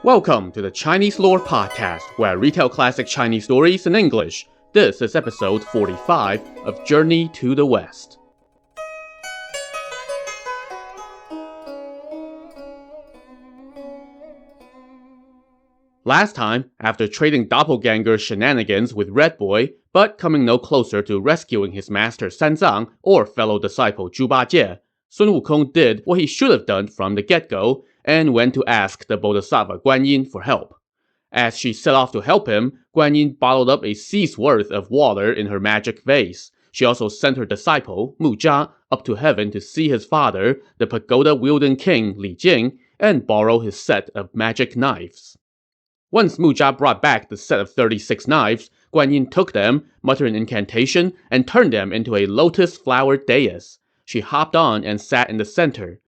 Welcome to the Chinese Lore Podcast, where I retell classic Chinese stories in English. This is episode 45 of Journey to the West. Last time, after trading doppelganger shenanigans with Red Boy, but coming no closer to rescuing his master Sanzang or fellow disciple Zhu Bajie, Sun Wukong did what he should have done from the get-go and went to ask the Bodhisattva Guanyin for help. As she set off to help him, Guanyin bottled up a sea's worth of water in her magic vase. She also sent her disciple, Mu Zha, up to heaven to see his father, the pagoda-wielding king Li Jing, and borrow his set of magic knives. Once Mu Zha brought back the set of 36 knives, Guanyin took them, muttered an incantation, and turned them into a lotus flower dais. She hopped on and sat in the center.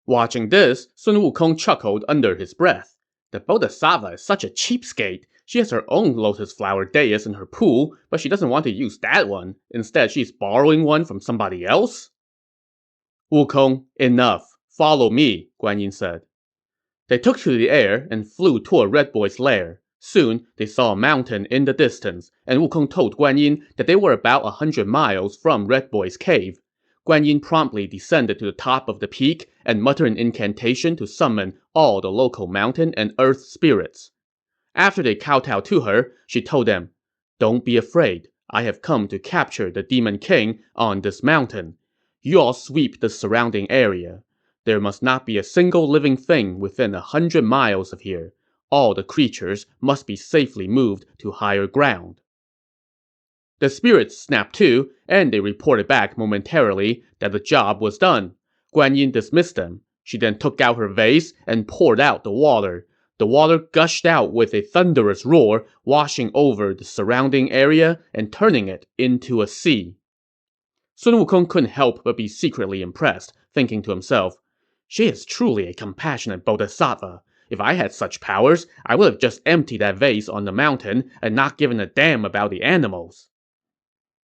Watching this, Sun Wukong chuckled under his breath. The Bodhisattva is such a cheapskate. She has her own lotus flower dais in her pool, but she doesn't want to use that one. Instead, she's borrowing one from somebody else? Wukong, enough. Follow me, Guanyin said. They took to the air and flew toward Red Boy's lair. Soon, they saw a mountain in the distance, and Wukong told Guanyin that they were about 100 miles from Red Boy's cave. Guanyin promptly descended to the top of the peak and muttered an incantation to summon all the local mountain and earth spirits. After they kowtowed to her, she told them, "Don't be afraid. I have come to capture the Demon King on this mountain. You all sweep the surrounding area. There must not be a single living thing within 100 miles of here. All the creatures must be safely moved to higher ground." The spirits snapped to, and they reported back momentarily that the job was done. Guanyin dismissed them. She then took out her vase and poured out the water. The water gushed out with a thunderous roar, washing over the surrounding area and turning it into a sea. Sun Wukong couldn't help but be secretly impressed, thinking to himself, "She is truly a compassionate bodhisattva. If I had such powers, I would have just emptied that vase on the mountain and not given a damn about the animals."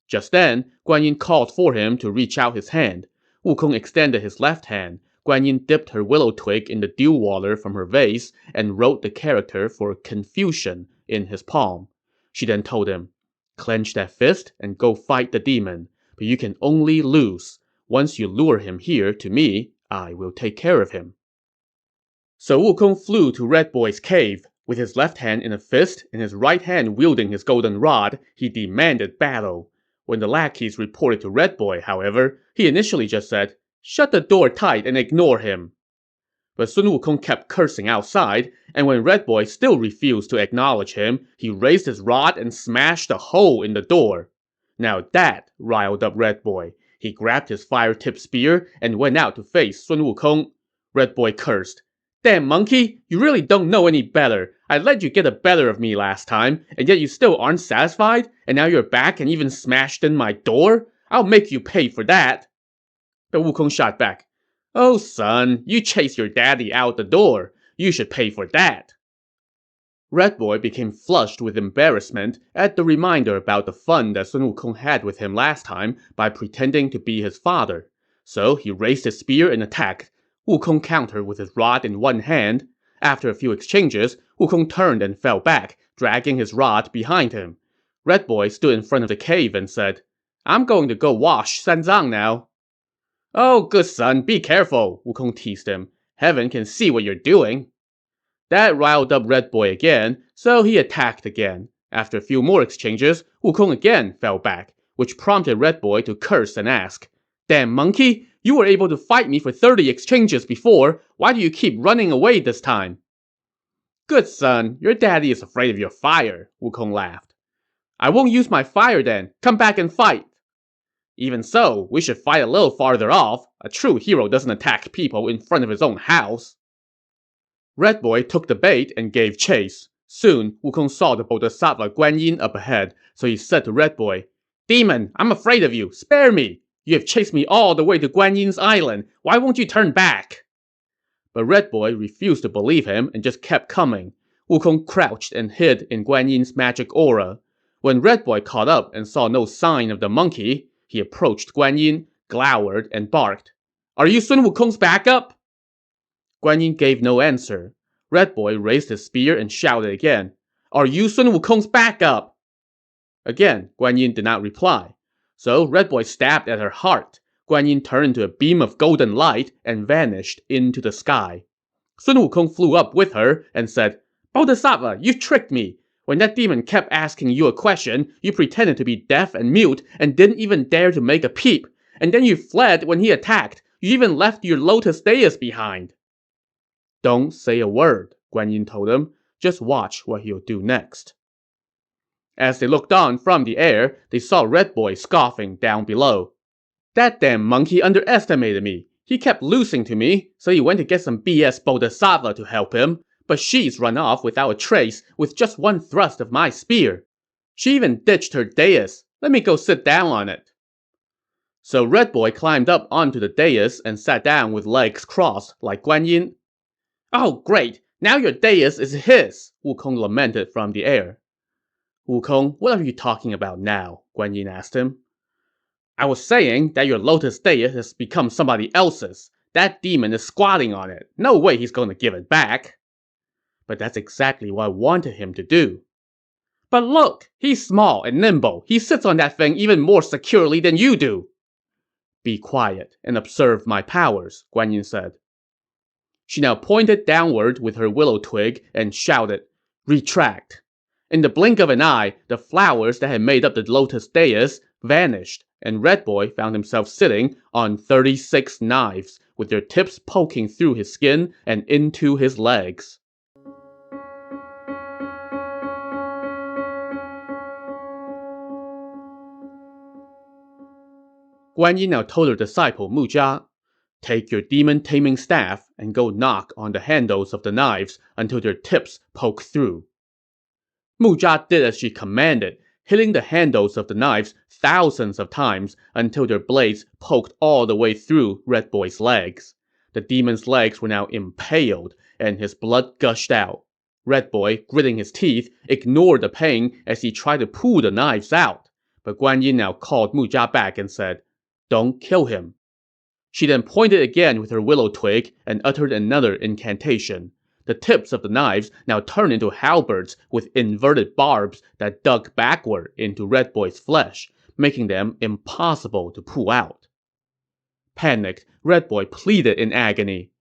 Just then, Guanyin called for him to reach out his hand. Wukong extended his left hand. Guanyin dipped her willow twig in the dew water from her vase and wrote the character for Confusion in his palm. She then told him, "Clench that fist and go fight the demon. But you can only lose. Once you lure him here to me, I will take care of him." So Wukong flew to Red Boy's cave. With his left hand in a fist and his right hand wielding his golden rod, he demanded battle. When the lackeys reported to Red Boy, however, he initially just said, "Shut the door tight and ignore him." But Sun Wukong kept cursing outside, and when Red Boy still refused to acknowledge him, he raised his rod and smashed a hole in the door. Now that riled up Red Boy. He grabbed his fire-tipped spear and went out to face Sun Wukong. Red Boy cursed, "Damn monkey, you really don't know any better. I let you get the better of me last time, and yet you still aren't satisfied? And now you're back and even smashed in my door? I'll make you pay for that." But Wukong shot back, "Oh son, you chased your daddy out the door. You should pay for that." Red Boy became flushed with embarrassment at the reminder about the fun that Sun Wukong had with him last time by pretending to be his father. So he raised his spear and attacked. Wukong countered with his rod in one hand. After a few exchanges, Wukong turned and fell back, dragging his rod behind him. Red Boy stood in front of the cave and said, "I'm going to go wash Sanzang now." "Oh, good son, be careful," Wukong teased him. "Heaven can see what you're doing." That riled up Red Boy again, so he attacked again. After a few more exchanges, Wukong again fell back, which prompted Red Boy to curse and ask, "Damn monkey, you were able to fight me for 30 exchanges before. Why do you keep running away this time?" "Good son, your daddy is afraid of your fire," Wukong laughed. "I won't use my fire then. Come back and fight." "Even so, we should fight a little farther off. A true hero doesn't attack people in front of his own house." Red Boy took the bait and gave chase. Soon, Wukong saw the Bodhisattva Guanyin up ahead, so he said to Red Boy, "Demon, I'm afraid of you. Spare me. You have chased me all the way to Guanyin's island. Why won't you turn back?" But Red Boy refused to believe him and just kept coming. Wukong crouched and hid in Guanyin's magic aura. When Red Boy caught up and saw no sign of the monkey, he approached Guanyin, glowered, and barked, "Are you Sun Wukong's backup?" Guanyin gave no answer. Red Boy raised his spear and shouted again, "Are you Sun Wukong's backup?" Again, Guanyin did not reply. So Red Boy stabbed at her heart. Guanyin turned into a beam of golden light and vanished into the sky. Sun Wukong flew up with her and said, "Bodhisattva, you tricked me! When that demon kept asking you a question, you pretended to be deaf and mute and didn't even dare to make a peep. And then you fled when he attacked. You even left your lotus dais behind." "Don't say a word," Guanyin told him. "Just watch what he'll do next." As they looked on from the air, they saw Red Boy scoffing down below. "That damn monkey underestimated me. He kept losing to me, so he went to get some BS Bodhisattva to help him. But she's run off without a trace with just one thrust of my spear. She even ditched her dais. Let me go sit down on it." So Red Boy climbed up onto the dais and sat down with legs crossed like Guanyin. "Oh, great! Now your dais is his!" Wukong lamented from the air. "Wukong, what are you talking about now?" Guanyin asked him. "I was saying that your lotus dais has become somebody else's. That demon is squatting on it. No way he's going to give it back." "But that's exactly what I wanted him to do." "But look, he's small and nimble. He sits on that thing even more securely than you do." "Be quiet and observe my powers," Guanyin said. She now pointed downward with her willow twig and shouted, "Retract." In the blink of an eye, the flowers that had made up the lotus dais vanished, and Red Boy found himself sitting on 36 knives, with their tips poking through his skin and into his legs. Guanyin now told her disciple Mu Jia, "Take your demon-taming staff and go knock on the handles of the knives until their tips poke through." Mu Jia did as she commanded, hitting the handles of the knives thousands of times until their blades poked all the way through Red Boy's legs. The demon's legs were now impaled, and his blood gushed out. Red Boy, gritting his teeth, ignored the pain as he tried to pull the knives out. But Guanyin now called Mu Jia back and said, "Don't kill him." She then pointed again with her willow twig and uttered another incantation. The tips of the knives now turned into halberds with inverted barbs that dug backward into Red Boy's flesh, making them impossible to pull out. Panicked, Red Boy pleaded in agony,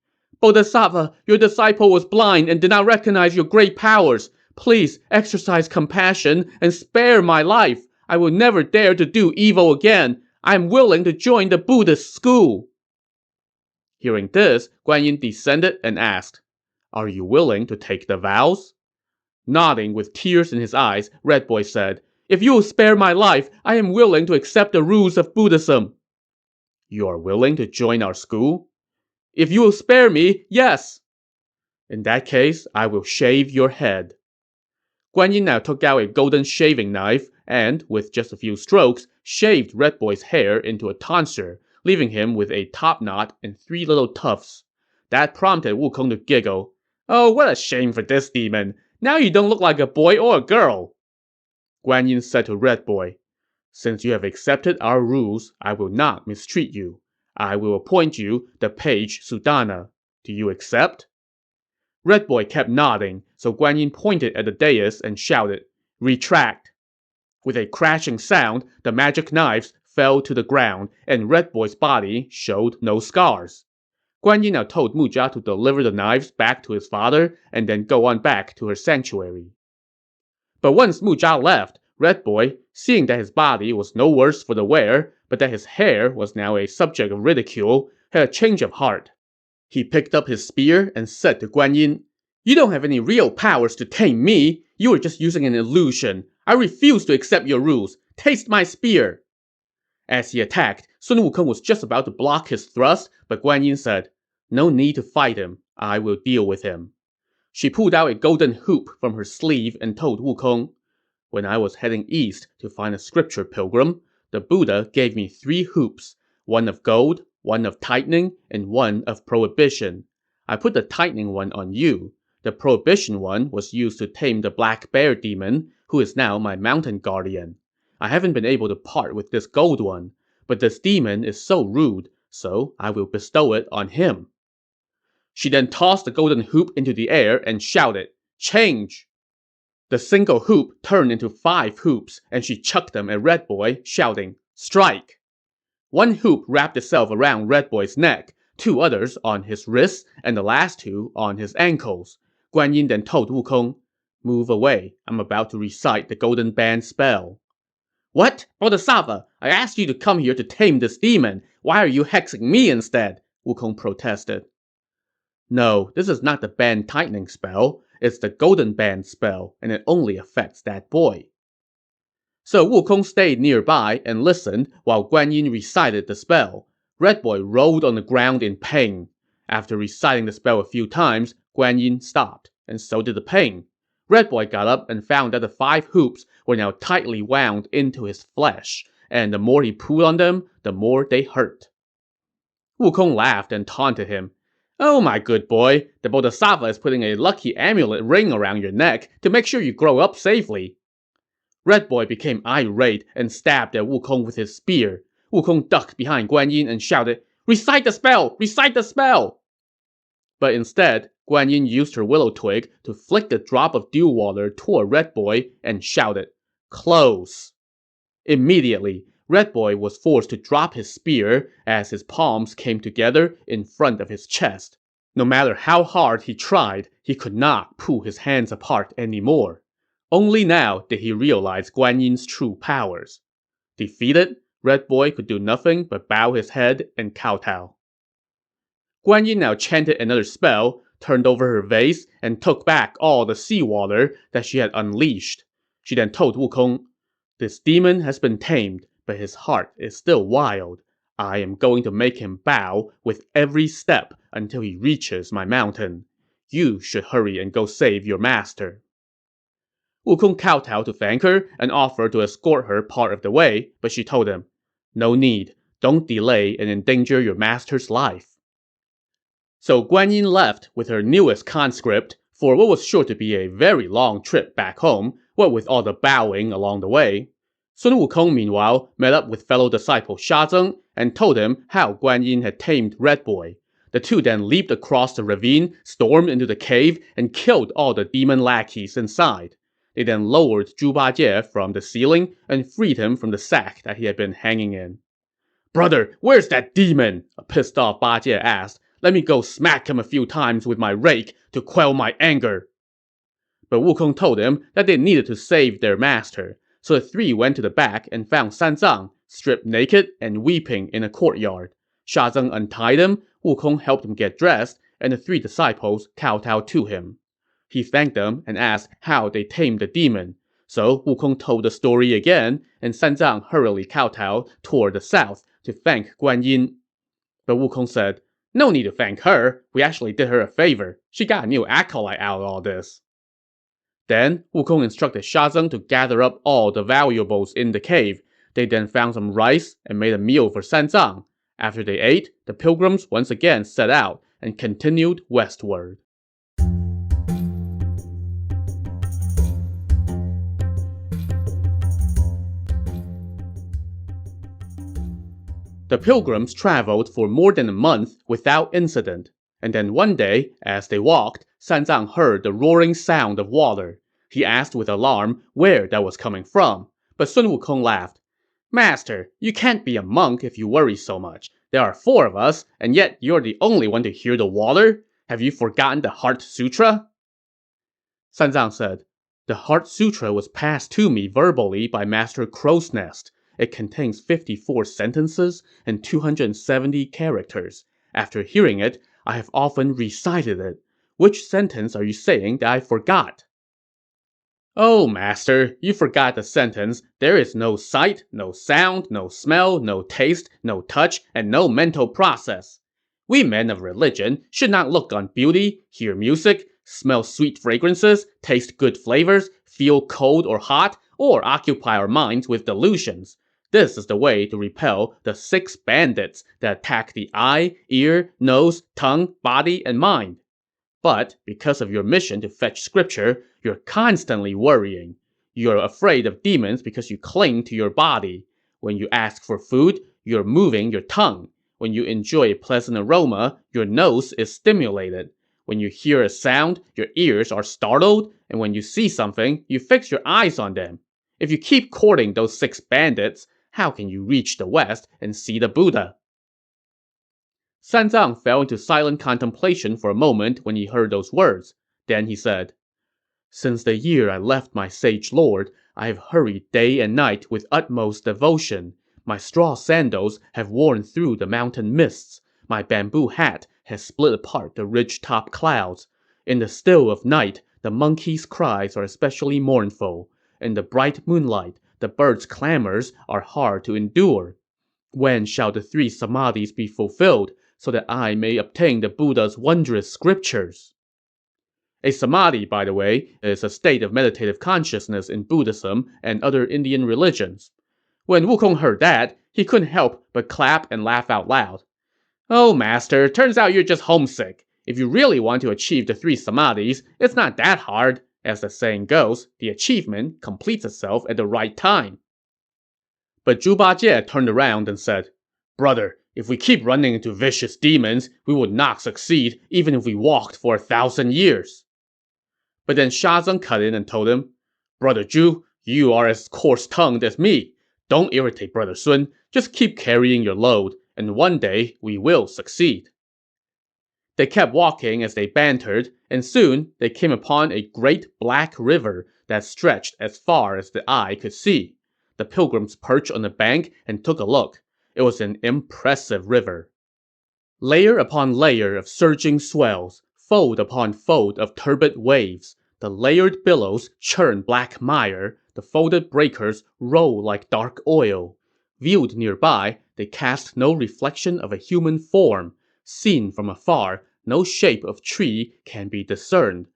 "Bodhisattva, your disciple was blind and did not recognize your great powers. Please exercise compassion and spare my life. I will never dare to do evil again. I am willing to join the Buddhist school." Hearing this, Guanyin descended and asked, "Are you willing to take the vows?" Nodding with tears in his eyes, Red Boy said, "If you will spare my life, I am willing to accept the rules of Buddhism." "You are willing to join our school?" "If you will spare me, yes." "In that case, I will shave your head." Guanyin now took out a golden shaving knife and, with just a few strokes, shaved Red Boy's hair into a tonsure, leaving him with a top knot and 3 little tufts. That prompted Wukong to giggle. "Oh, what a shame for this demon. Now you don't look like a boy or a girl." Guanyin said to Red Boy, "Since you have accepted our rules, I will not mistreat you. I will appoint you the page Sudana. Do you accept?" Red Boy kept nodding, so Guanyin pointed at the dais and shouted, "Retract." With a crashing sound, the magic knives fell to the ground, and Red Boy's body showed no scars. Guanyin now told Mu Jia to deliver the knives back to his father and then go on back to her sanctuary. But once Mu Jia left, Red Boy, seeing that his body was no worse for the wear, but that his hair was now a subject of ridicule, had a change of heart. He picked up his spear and said to Guanyin, "You don't have any real powers to tame me. You are just using an illusion. I refuse to accept your rules. Taste my spear." As he attacked, Sun Wukong was just about to block his thrust, but Guanyin said, "No need to fight him. I will deal with him." She pulled out a golden hoop from her sleeve and told Wukong, "When I was heading east to find a scripture pilgrim, the Buddha gave me 3 hoops, one of gold, one of tightening, and one of prohibition. I put the tightening one on you. The prohibition one was used to tame the black bear demon, who is now my mountain guardian. I haven't been able to part with this gold one, but this demon is so rude, so I will bestow it on him." She then tossed the golden hoop into the air and shouted, "Change!" The single hoop turned into 5 hoops, and she chucked them at Red Boy, shouting, "Strike!" One hoop wrapped itself around Red Boy's neck, 2 others on his wrists, and the last 2 on his ankles. Guanyin then told Wukong, "Move away. I'm about to recite the Golden Band spell." "What? Bodhisattva, I asked you to come here to tame this demon. Why are you hexing me instead?" Wukong protested. "No, this is not the band tightening spell. It's the Golden Band spell, and it only affects that boy." So Wukong stayed nearby and listened while Guanyin recited the spell. Red Boy rolled on the ground in pain. After reciting the spell a few times, Guanyin stopped, and so did the pain. Red Boy got up and found that the 5 hoops were now tightly wound into his flesh, and the more he pulled on them, the more they hurt. Wukong laughed and taunted him. "Oh my good boy, the Bodhisattva is putting a lucky amulet ring around your neck to make sure you grow up safely." Red Boy became irate and stabbed at Wukong with his spear. Wukong ducked behind Guanyin and shouted, "Recite the spell! Recite the spell!" But instead, Guanyin used her willow twig to flick the drop of dew water toward Red Boy and shouted, "Close!" Immediately, Red Boy was forced to drop his spear as his palms came together in front of his chest. No matter how hard he tried, he could not pull his hands apart anymore. Only now did he realize Guanyin's true powers. Defeated, Red Boy could do nothing but bow his head and kowtow. Guanyin now chanted another spell, turned over her vase, and took back all the seawater that she had unleashed. She then told Wukong, "This demon has been tamed, but his heart is still wild. I am going to make him bow with every step until he reaches my mountain. You should hurry and go save your master." Wukong kowtowed to thank her and offered to escort her part of the way, but she told him, "No need. Don't delay and endanger your master's life." So Guanyin left with her newest conscript for what was sure to be a very long trip back home, what with all the bowing along the way. Sun Wukong, meanwhile, met up with fellow disciple Sha Zeng and told him how Guanyin had tamed Red Boy. The two then leaped across the ravine, stormed into the cave, and killed all the demon lackeys inside. They then lowered Zhu Bajie from the ceiling and freed him from the sack that he had been hanging in. "Brother, where's that demon?" a pissed-off Bajie asked. "Let me go smack him a few times with my rake to quell my anger." But Wukong told him that they needed to save their master, so the 3 went to the back and found Sanzang, stripped naked and weeping in a courtyard. Sha Zeng untied him, Wukong helped him get dressed, and the 3 disciples kowtowed to him. He thanked them and asked how they tamed the demon. So Wukong told the story again, and Sanzang hurriedly kowtowed toward the south to thank Guanyin. But Wukong said, "No need to thank her. We actually did her a favor. She got a new acolyte out of all this." Then, Wukong instructed Sha Zeng to gather up all the valuables in the cave. They then found some rice and made a meal for Sanzang. After they ate, the pilgrims once again set out and continued westward. The pilgrims traveled for more than a month without incident. And then one day, as they walked, Sanzang heard the roaring sound of water. He asked with alarm where that was coming from. But Sun Wukong laughed. "Master, you can't be a monk if you worry so much. There are 4 of us, and yet you're the only one to hear the water? Have you forgotten the Heart Sutra?" Sanzang said, "The Heart Sutra was passed to me verbally by Master Crow's Nest. It contains 54 sentences and 270 characters. After hearing it, I have often recited it. Which sentence are you saying that I forgot?" "Oh, master, you forgot the sentence, 'There is no sight, no sound, no smell, no taste, no touch, and no mental process.' We men of religion should not look on beauty, hear music, smell sweet fragrances, taste good flavors, feel cold or hot, or occupy our minds with delusions. This is the way to repel the 6 bandits that attack the eye, ear, nose, tongue, body, and mind. But because of your mission to fetch scripture, you're constantly worrying. You're afraid of demons because you cling to your body. When you ask for food, you're moving your tongue. When you enjoy a pleasant aroma, your nose is stimulated. When you hear a sound, your ears are startled, and when you see something, you fix your eyes on them. If you keep courting those 6 bandits, how can you reach the west and see the Buddha? Sanzang fell into silent contemplation for a moment when he heard those words. Then he said, "Since the year I left my sage lord, I have hurried day and night with utmost devotion. My straw sandals have worn through the mountain mists. My bamboo hat has split apart the ridge-top clouds. In the still of night, the monkeys' cries are especially mournful. In the bright moonlight, the birds' clamors are hard to endure. When shall the 3 samadhis be fulfilled, so that I may obtain the Buddha's wondrous scriptures?" A samadhi, by the way, is a state of meditative consciousness in Buddhism and other Indian religions. When Wukong heard that, he couldn't help but clap and laugh out loud. "Oh, master, turns out you're just homesick. If you really want to achieve the 3 samadhis, it's not that hard. As the saying goes, the achievement completes itself at the right time." But Zhu Bajie turned around and said, "Brother, if we keep running into vicious demons, we would not succeed even if we walked for 1,000 years. But then Sha Zeng cut in and told him, "Brother Zhu, you are as coarse-tongued as me. Don't irritate Brother Sun. Just keep carrying your load, and one day we will succeed." They kept walking as they bantered, and soon they came upon a great black river that stretched as far as the eye could see. The pilgrims perched on the bank and took a look. It was an impressive river. Layer upon layer of surging swells, fold upon fold of turbid waves. The layered billows churn black mire, the folded breakers roll like dark oil. Viewed nearby, they cast no reflection of a human form. Seen from afar, no shape of tree can be discerned.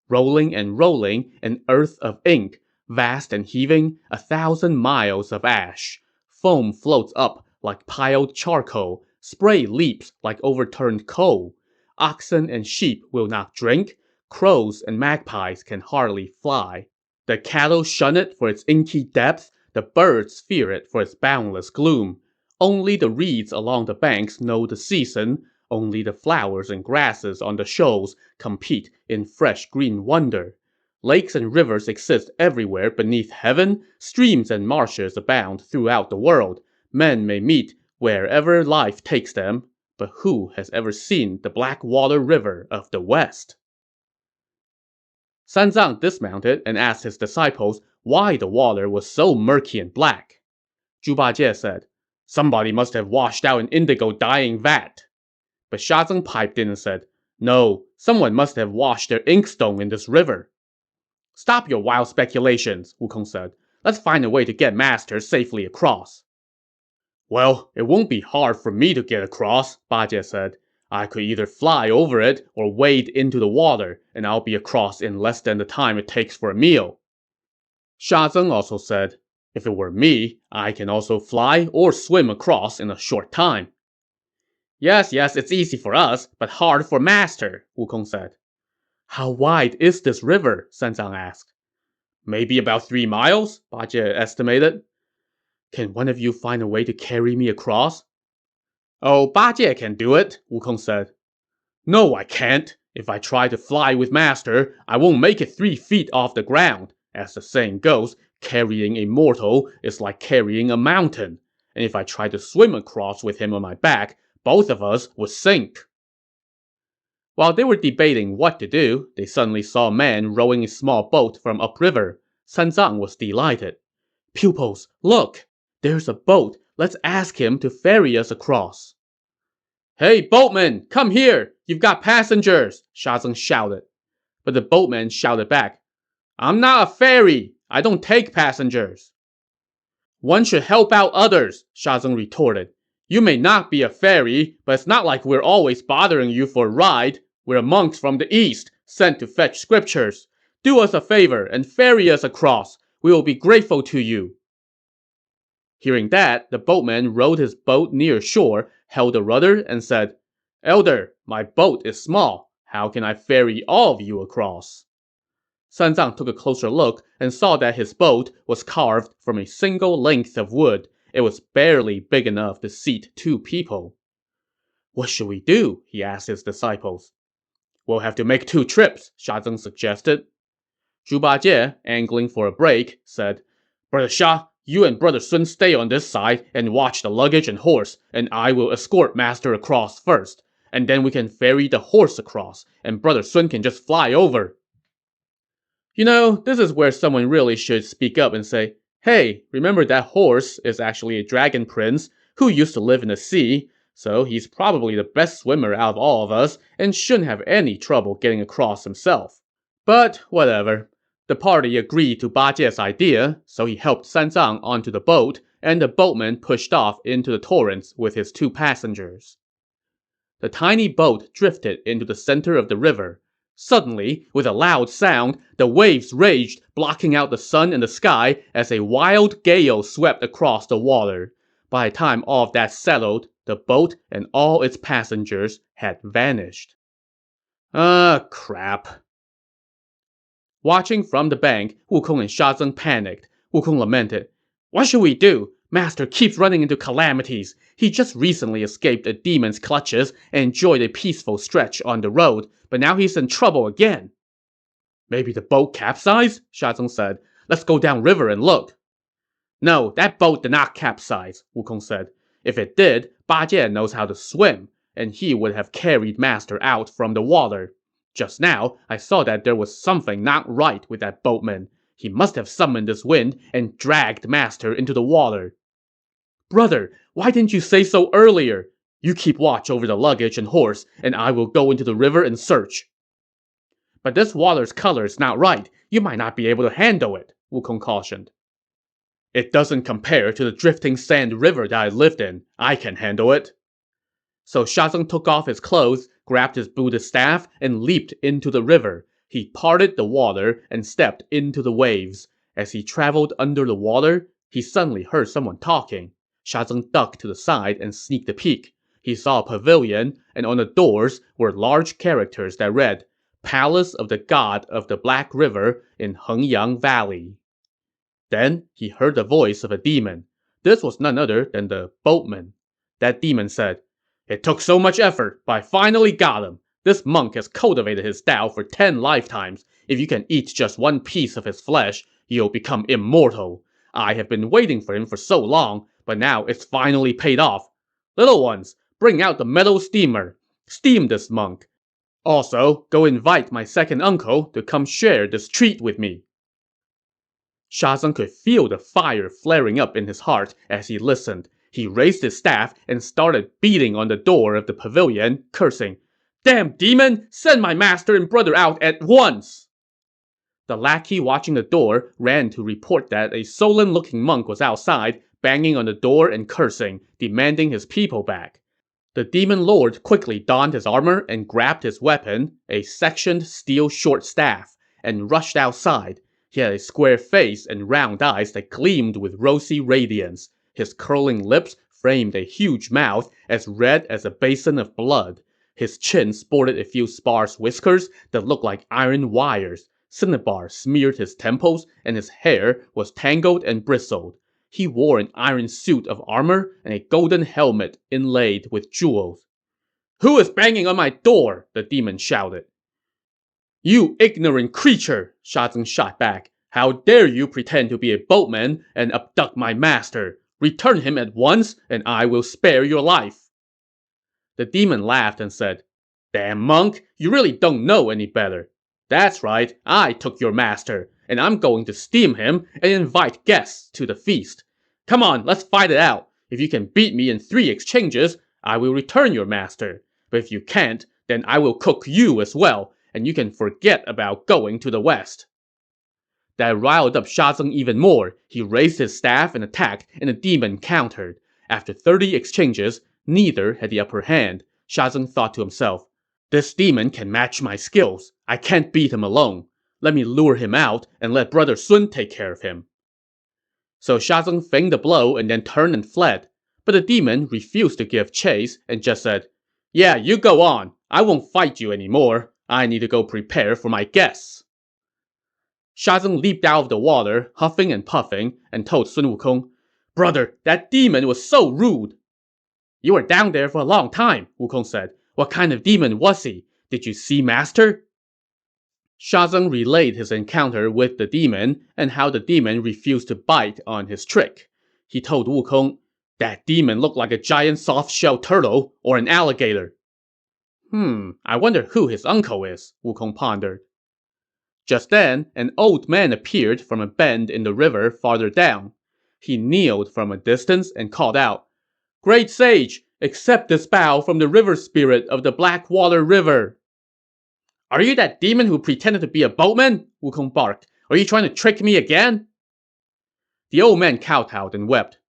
Rolling and rolling, an earth of ink, vast and heaving, 1,000 miles of ash. Foam floats up like piled charcoal, spray leaps like overturned coal. Oxen and sheep will not drink, crows and magpies can hardly fly. The cattle shun it for its inky depth, the birds fear it for its boundless gloom. Only the reeds along the banks know the season, only the flowers and grasses on the shoals compete in fresh green wonder. Lakes and rivers exist everywhere beneath heaven, streams and marshes abound throughout the world. Men may meet wherever life takes them, but who has ever seen the Black Water River of the West? Sanzang dismounted and asked his disciples why the water was so murky and black. Zhu Bajie said, "Somebody must have washed out an indigo dyeing vat." But Sha Zeng piped in and said, "No, someone must have washed their inkstone in this river." "Stop your wild speculations," Wukong said. "Let's find a way to get Master safely across." "Well, it won't be hard for me to get across," Bajie said. "I could either fly over it or wade into the water, and I'll be across in less than the time it takes for a meal." Sha Zeng also said, "If it were me, I can also fly or swim across in a short time." Yes, it's easy for us, but hard for Master," Wukong said. "How wide is this river?" Sanzang asked. "Maybe about 3 miles, Bajie estimated. "Can one of you find a way to carry me across?" "Oh, Bajie can do it," Wukong said. "No, I can't. If I try to fly with Master, I won't make it 3 feet off the ground. As the saying goes, carrying a mortal is like carrying a mountain. And if I try to swim across with him on my back, both of us would sink." While they were debating what to do, they suddenly saw a man rowing a small boat from upriver. Sanzang was delighted. "Pupils, look! There's a boat. Let's ask him to ferry us across." "Hey, boatman, come here! You've got passengers!" Sha Zeng shouted. But the boatman shouted back, "I'm not a ferry! I don't take passengers!" "One should help out others," Sha Zeng retorted. "You may not be a ferry, but it's not like we're always bothering you for a ride. We're monks from the east, sent to fetch scriptures. Do us a favor and ferry us across. We will be grateful to you." Hearing that, the boatman rowed his boat near shore, held the rudder, and said, "Elder, my boat is small. How can I ferry all of you across?" Sanzang took a closer look and saw that his boat was carved from a single length of wood. It was barely big enough to seat 2 people. What should we do? He asked his disciples. We'll have to make 2 trips, Sha Zeng suggested. Zhu Bajie, angling for a break, said, Brother Sha, you and Brother Sun stay on this side and watch the luggage and horse, and I will escort Master across first. And then we can ferry the horse across, and Brother Sun can just fly over. This is where someone really should speak up and say, hey, remember that horse is actually a dragon prince who used to live in the sea, so he's probably the best swimmer out of all of us and shouldn't have any trouble getting across himself. But whatever. The party agreed to Bajie's idea, so he helped Sanzang onto the boat, and the boatman pushed off into the torrents with his 2 passengers. The tiny boat drifted into the center of the river. Suddenly, with a loud sound, the waves raged, blocking out the sun and the sky as a wild gale swept across the water. By the time all of that settled, the boat and all its passengers had vanished. Crap. Watching from the bank, Wukong and Sha Zeng panicked. Wukong lamented, What should we do? Master keeps running into calamities. He just recently escaped a demon's clutches and enjoyed a peaceful stretch on the road, but now he's in trouble again. Maybe the boat capsized? Sha Zeng said. Let's go down river and look. No, that boat did not capsize, Wukong said. If it did, Bajie knows how to swim, and he would have carried Master out from the water. Just now, I saw that there was something not right with that boatman. He must have summoned this wind and dragged Master into the water. Brother, why didn't you say so earlier? You keep watch over the luggage and horse, and I will go into the river and search. But this water's color is not right. You might not be able to handle it, Wukong cautioned. It doesn't compare to the drifting sand river that I lived in. I can handle it. So Sha Zeng took off his clothes, grabbed his Buddhist staff, and leaped into the river. He parted the water and stepped into the waves. As he traveled under the water, he suddenly heard someone talking. Sha Zeng ducked to the side and sneaked a peek. He saw a pavilion, and on the doors were large characters that read, Palace of the God of the Black River in Hengyang Valley. Then he heard the voice of a demon. This was none other than the boatman. That demon said, It took so much effort, but I finally got him. This monk has cultivated his Tao for 10 lifetimes. If you can eat just 1 piece of his flesh, you'll become immortal. I have been waiting for him for so long, but now it's finally paid off. Little ones, bring out the metal steamer. Steam this monk. Also, go invite my second uncle to come share this treat with me. Sha Zeng could feel the fire flaring up in his heart as he listened. He raised his staff and started beating on the door of the pavilion, cursing, Damn demon! Send my master and brother out at once! The lackey watching the door ran to report that a sullen-looking monk was outside, banging on the door and cursing, demanding his people back. The demon lord quickly donned his armor and grabbed his weapon, a sectioned steel short staff, and rushed outside. He had a square face and round eyes that gleamed with rosy radiance. His curling lips framed a huge mouth as red as a basin of blood. His chin sported a few sparse whiskers that looked like iron wires. Cinnabar smeared his temples, and his hair was tangled and bristled. He wore an iron suit of armor and a golden helmet inlaid with jewels. Who is banging on my door? The demon shouted. You ignorant creature! Sha Zeng shot back. How dare you pretend to be a boatman and abduct my master? Return him at once, and I will spare your life. The demon laughed and said, Damn monk, you really don't know any better. That's right, I took your master, and I'm going to steam him and invite guests to the feast. Come on, let's fight it out. If you can beat me in 3 exchanges, I will return your master. But if you can't, then I will cook you as well, and you can forget about going to the west. That riled up Sha Zeng even more. He raised his staff and attacked, and the demon countered. After 30 exchanges, neither had the upper hand. Sha Zeng thought to himself, This demon can match my skills. I can't beat him alone. Let me lure him out and let Brother Sun take care of him. So Sha Zeng feigned a blow and then turned and fled. But the demon refused to give chase and just said, Yeah, you go on. I won't fight you anymore. I need to go prepare for my guests. Sha Zeng leaped out of the water, huffing and puffing, and told Sun Wukong, Brother, that demon was so rude. You were down there for a long time, Wukong said. What kind of demon was he? Did you see Master? Shazeng relayed his encounter with the demon and how the demon refused to bite on his trick. He told Wukong, that demon looked like a giant soft-shelled turtle or an alligator. I wonder who his uncle is, Wukong pondered. Just then, an old man appeared from a bend in the river farther down. He kneeled from a distance and called out, Great Sage, accept this bow from the river spirit of the Blackwater River. Are you that demon who pretended to be a boatman? Wukong barked. Are you trying to trick me again? The old man kowtowed and wept.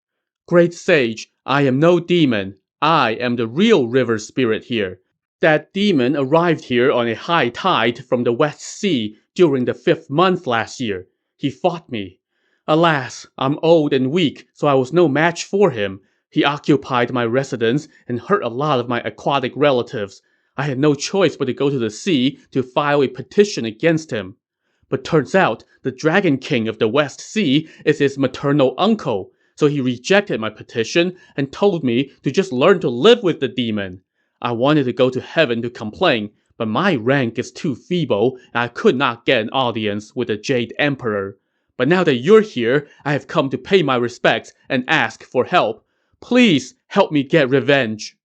Great Sage, I am no demon. I am the real river spirit here. That demon arrived here on a high tide from the West Sea during the 5th month last year. He fought me. Alas, I'm old and weak, so I was no match for him. He occupied my residence and hurt a lot of my aquatic relatives. I had no choice but to go to the sea to file a petition against him. But turns out, the Dragon King of the West Sea is his maternal uncle, so he rejected my petition and told me to just learn to live with the demon. I wanted to go to heaven to complain, but my rank is too feeble and I could not get an audience with the Jade Emperor. But now that you're here, I have come to pay my respects and ask for help. Please help me get revenge.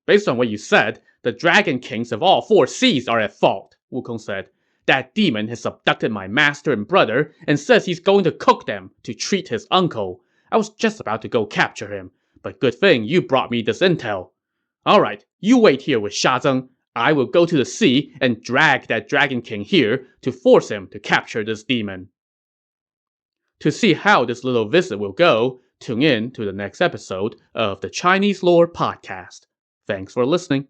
Based on what you said, the Dragon Kings of all 4 seas are at fault, Wukong said. That demon has abducted my master and brother and says he's going to cook them to treat his uncle. I was just about to go capture him, but good thing you brought me this intel. Alright, you wait here with Shazeng. I will go to the sea and drag that Dragon King here to force him to capture this demon. To see how this little visit will go, tune in to the next episode of the Chinese Lore Podcast. Thanks for listening.